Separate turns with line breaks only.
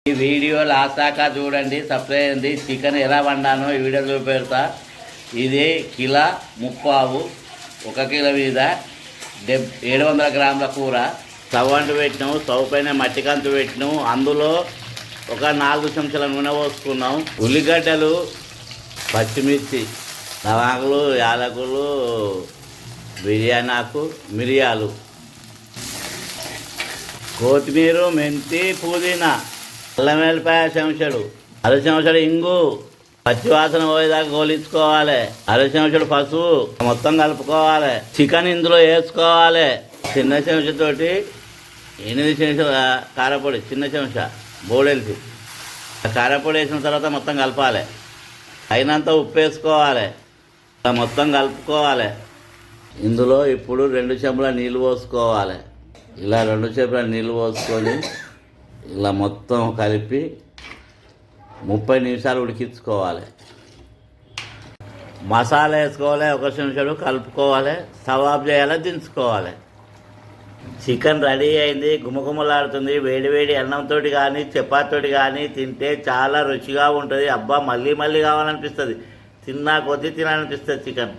ఈ video last దాకా చూడండి, సబ్స్క్రైబ్ చేయండి. చికెన్ ఎలా వండానో ఈ వీడియో చూపెడతా. ఇది కిలో ముప్పావు, 1 కిలో మీద 700 గ్రాముల కూర. స్టవ్ అంటు పెట్టినాము, స్టవ్ పైన మట్టి కంతు పెట్టినాము. అందులో ఒక 4 చెంచాల నూనె పోసుకున్నాం. ఉల్లిగడ్డలు, పచ్చిమిర్చి, లవంగాలు, యాలకులు, బిర్యానీ ఆకు, మిరియాలు, కొత్తిమీర, మెంతి, పుదీనా, అల్లం వెల్లిపాయ చెంచాడు, 1/2 చెంచాడు ఇంగు, పచ్చివాసన పోయేదాకా గోలించుకోవాలి. 1/2 చెంచాడు పసుపు, మొత్తం కలుపుకోవాలి. చికెన్ ఇందులో వేసుకోవాలి. చిన్న చెంచాతోటి 8 చెంచాల కారపొడి, చిన్న చెంచా బోడెలిసి కారపొడి వేసిన తర్వాత మొత్తం కలపాలి. అయినంత ఉప్పు వేసుకోవాలి. మొత్తం కలుపుకోవాలి. ఇందులో ఇప్పుడు 2 చెంచాల నీళ్ళు పోసుకోవాలి. ఇలా 2 చెంచాల నీళ్ళు పోసుకొని ఇలా మొత్తం కలిపి 30 నిమిషాలు ఉడికించుకోవాలి. మసాలా వేసుకోవాలి. 1 చెంచాడు కలుపుకోవాలి. స్టవ్ ఆఫ్ చేయాలి, దించుకోవాలి. చికెన్ రెడీ అయింది, గుమగుమలాడుతుంది. వేడివేడి అన్నంతో కానీ చపాతీతో కానీ తింటే చాలా రుచిగా ఉంటుంది. అబ్బా, మళ్ళీ మళ్ళీ కావాలనిపిస్తుంది. తిన్నా కొద్దీ తినాలనిపిస్తుంది చికెన్.